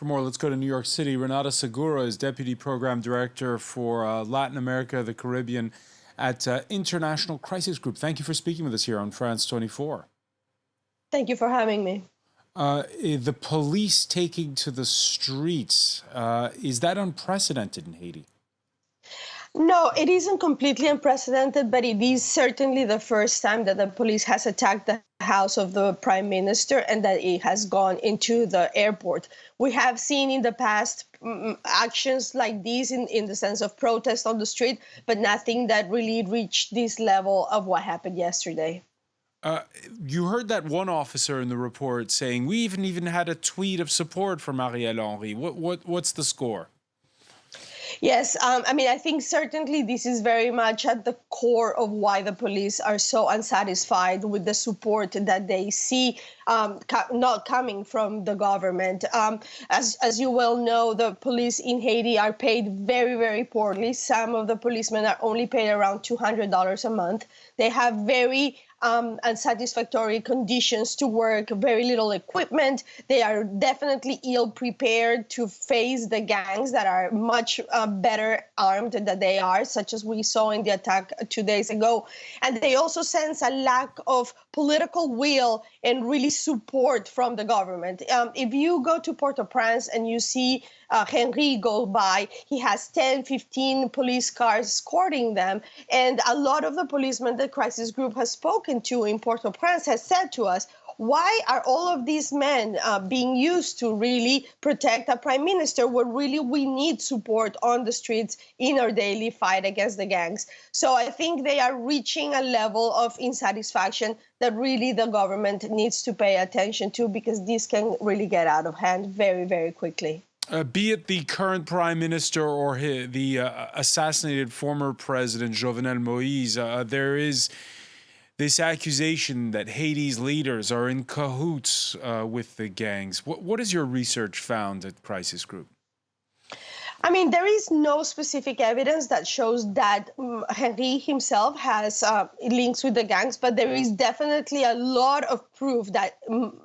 For more, let's go to New York City. Renata Segura is Deputy Program Director for Latin America, the Caribbean at International Crisis Group. Thank you for speaking with us here on France 24. Thank you for having me. The police taking to the streets, is that unprecedented in Haiti? No, it isn't completely unprecedented, but it is certainly the first time that the police has attacked the house of the Prime Minister and that it has gone into the airport. We have seen in the past actions like these in the sense of protest on the street, but nothing that really reached this level of what happened yesterday. You heard that one officer in the report saying, we even had a tweet of support from Ariel Henry. What's the score? Yes, I think certainly this is very much at the core of why the police are so unsatisfied with the support that they see not coming from the government. As you well know, the police in Haiti are paid very, very poorly. Some of the policemen are only paid around $200 a month. They have very unsatisfactory conditions to work, very little equipment. They are definitely ill prepared to face the gangs that are much better armed than they are, such as we saw in the attack 2 days ago. And they also sense a lack of political will and really support from the government. If you go to Port-au-Prince and you see Henry go by, he has 10, 15 police cars escorting them. And a lot of the policemen the crisis group has spoken to in Port-au-Prince has said to us, why are all of these men being used to really protect a prime minister when really we need support on the streets in our daily fight against the gangs? So I think they are reaching a level of insatisfaction that really the government needs to pay attention to, because this can really get out of hand very, very quickly. Be it the current prime minister or the assassinated former president Jovenel Moïse, there is this accusation that Haiti's leaders are in cahoots with the gangs. What has your research found at Crisis Group? There is no specific evidence that shows that Henry himself has links with the gangs, but there is definitely a lot of proof that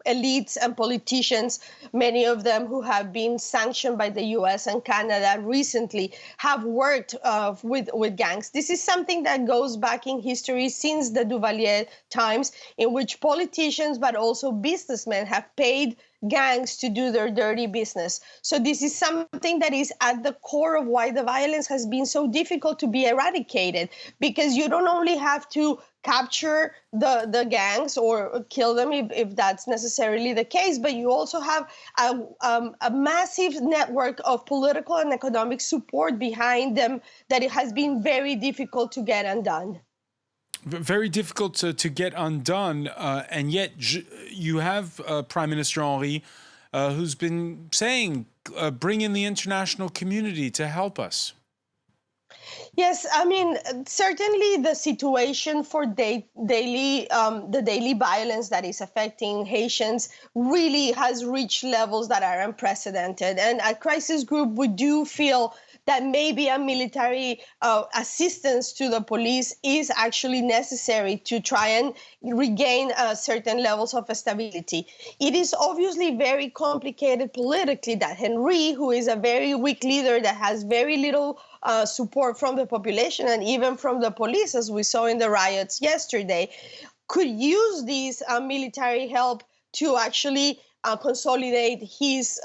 elites and politicians, many of them who have been sanctioned by the US and Canada recently, have worked with gangs. This is something that goes back in history since the Duvalier times, in which politicians, but also businessmen, have paid gangs to do their dirty business. So this is something that is at the core of why the violence has been so difficult to be eradicated, because you don't only have to capture the gangs or kill them if that's necessarily the case, but you also have a massive network of political and economic support behind them that it has been very difficult to get undone. Very difficult to get undone, and yet you have Prime Minister Henry, who's been saying, bring in the international community to help us. Yes, certainly the situation for the daily violence that is affecting Haitians really has reached levels that are unprecedented. And at Crisis Group, we do feel that maybe a military assistance to the police is actually necessary to try and regain certain levels of stability. It is obviously very complicated politically that Henry, who is a very weak leader that has very little support from the population and even from the police, as we saw in the riots yesterday, could use this military help to actually consolidate his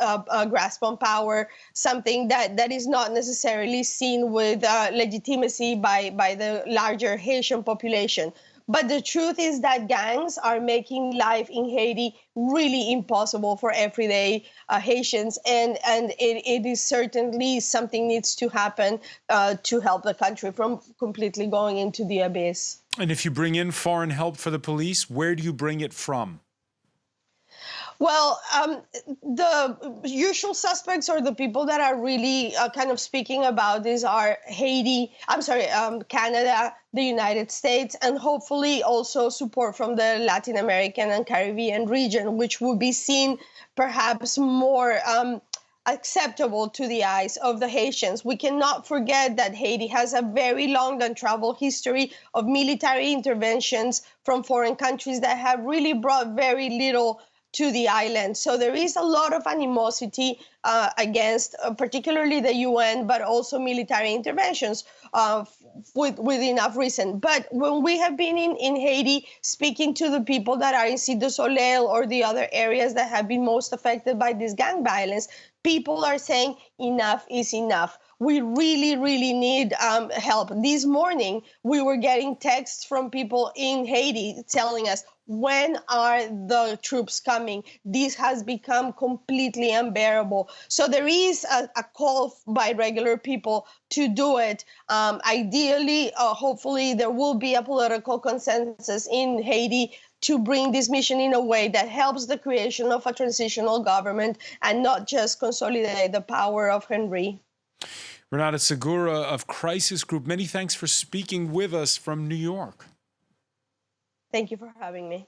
grasp on power, something that is not necessarily seen with legitimacy by the larger Haitian population. But the truth is that gangs are making life in Haiti really impossible for everyday Haitians, and it is certainly something needs to happen to help the country from completely going into the abyss. And if you bring in foreign help for the police, where do you bring it from? Well, the usual suspects, or the people that are really kind of speaking about this, are Canada, the United States, and hopefully also support from the Latin American and Caribbean region, which would be seen perhaps more acceptable to the eyes of the Haitians. We cannot forget that Haiti has a very long and traveled history of military interventions from foreign countries that have really brought very little to the island. So there is a lot of animosity against particularly the UN, but also military interventions with enough reason. But when we have been in Haiti speaking to the people that are in Cité du Soleil or the other areas that have been most affected by this gang violence, people are saying enough is enough. We really, really need help. This morning, we were getting texts from people in Haiti telling us, when are the troops coming? This has become completely unbearable. So there is a call by regular people to do it. Ideally, hopefully, there will be a political consensus in Haiti to bring this mission in a way that helps the creation of a transitional government and not just consolidate the power of Henry. Renata Segura of Crisis Group, many thanks for speaking with us from New York. Thank you for having me.